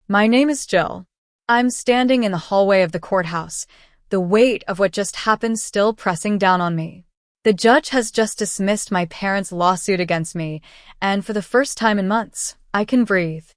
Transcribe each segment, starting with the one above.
My name is Jill. I'm standing in the hallway of the courthouse, the weight of what just happened still pressing down on me. The judge has just dismissed my parents' lawsuit against me, and for the first time in months, I can breathe.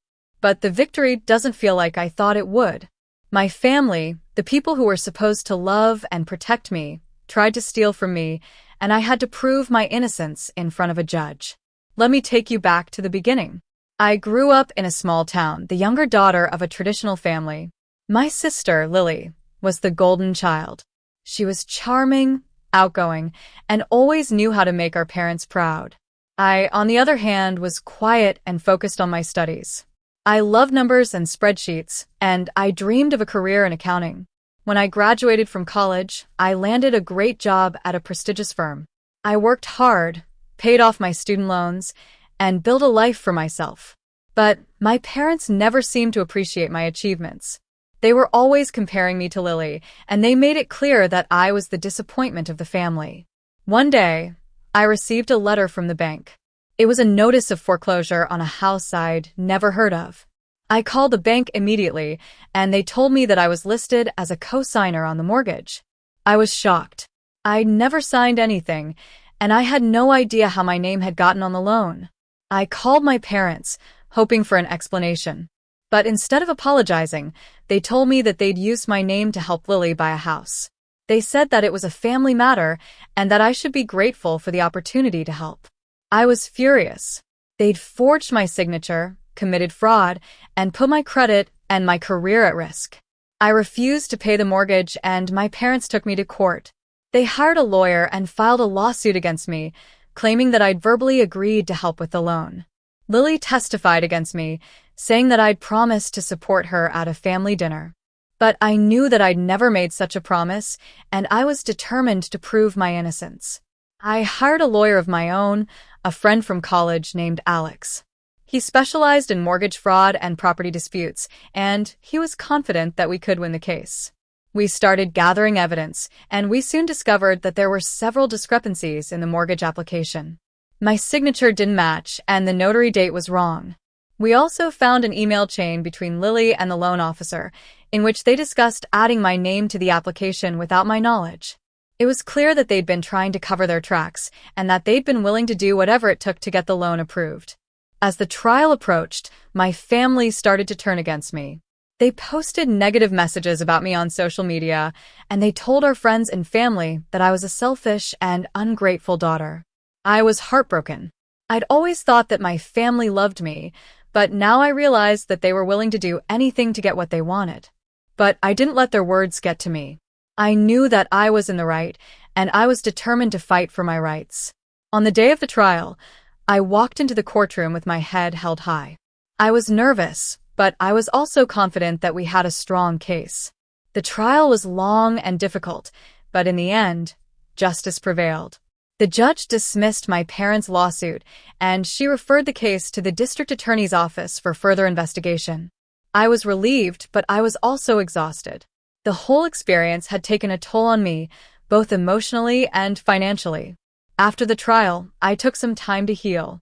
But the victory doesn't feel like I thought it would. My family, the people who were supposed to love and protect me, tried to steal from me, and I had to prove my innocence in front of a judge. Let me take you back to the beginning. I grew up in a small town, the younger daughter of a traditional family. My sister, Lily, was the golden child. She was charming, outgoing, and always knew how to make our parents proud. I, on the other hand, was quiet and focused on my studies. I loved numbers and spreadsheets, and I dreamed of a career in accounting. When I graduated from college, I landed a great job at a prestigious firm. I worked hard, paid off my student loans, and built a life for myself. But my parents never seemed to appreciate my achievements. They were always comparing me to Lily, and they made it clear that I was the disappointment of the family. One day, I received a letter from the bank. It was a notice of foreclosure on a house I'd never heard of. I called the bank immediately, and they told me that I was listed as a co-signer on the mortgage. I was shocked. I'd never signed anything, and I had no idea how my name had gotten on the loan. I called my parents, hoping for an explanation. But instead of apologizing, they told me that they'd used my name to help Lily buy a house. They said that it was a family matter and that I should be grateful for the opportunity to help. I was furious. They'd forged my signature, committed fraud, and put my credit and my career at risk. I refused to pay the mortgage, and my parents took me to court. They hired a lawyer and filed a lawsuit against me, claiming that I'd verbally agreed to help with the loan. Lily testified against me, saying that I'd promised to support her at a family dinner. But I knew that I'd never made such a promise, and I was determined to prove my innocence. I hired a lawyer of my own, a friend from college named Alex. He specialized in mortgage fraud and property disputes, and he was confident that we could win the case. We started gathering evidence, and we soon discovered that there were several discrepancies in the mortgage application. My signature didn't match, and the notary date was wrong. We also found an email chain between Lily and the loan officer, in which they discussed adding my name to the application without my knowledge. It was clear that they'd been trying to cover their tracks, and that they'd been willing to do whatever it took to get the loan approved. As the trial approached, my family started to turn against me. They posted negative messages about me on social media, and they told our friends and family that I was a selfish and ungrateful daughter. I was heartbroken. I'd always thought that my family loved me, but now I realized that they were willing to do anything to get what they wanted. But I didn't let their words get to me. I knew that I was in the right, and I was determined to fight for my rights. On the day of the trial, I walked into the courtroom with my head held high. I was nervous, but I was also confident that we had a strong case. The trial was long and difficult, but in the end, justice prevailed. The judge dismissed my parents' lawsuit, and she referred the case to the district attorney's office for further investigation. I was relieved, but I was also exhausted. The whole experience had taken a toll on me, both emotionally and financially. After the trial, I took some time to heal.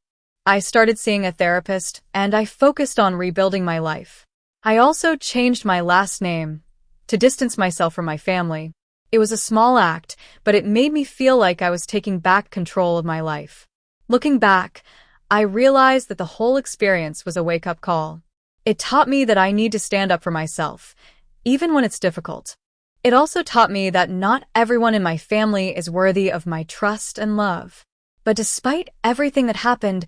I started seeing a therapist, and I focused on rebuilding my life. I also changed my last name to distance myself from my family. It was a small act, but it made me feel like I was taking back control of my life. Looking back, I realized that the whole experience was a wake-up call. It taught me that I need to stand up for myself, even when it's difficult. It also taught me that not everyone in my family is worthy of my trust and love. But despite everything that happened,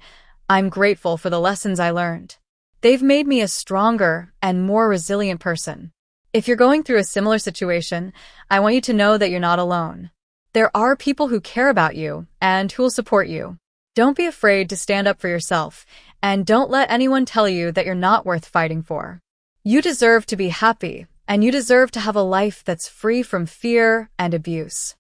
I'm grateful for the lessons I learned. They've made me a stronger and more resilient person. If you're going through a similar situation, I want you to know that you're not alone. There are people who care about you and who will support you. Don't be afraid to stand up for yourself, and don't let anyone tell you that you're not worth fighting for. You deserve to be happy, and you deserve to have a life that's free from fear and abuse.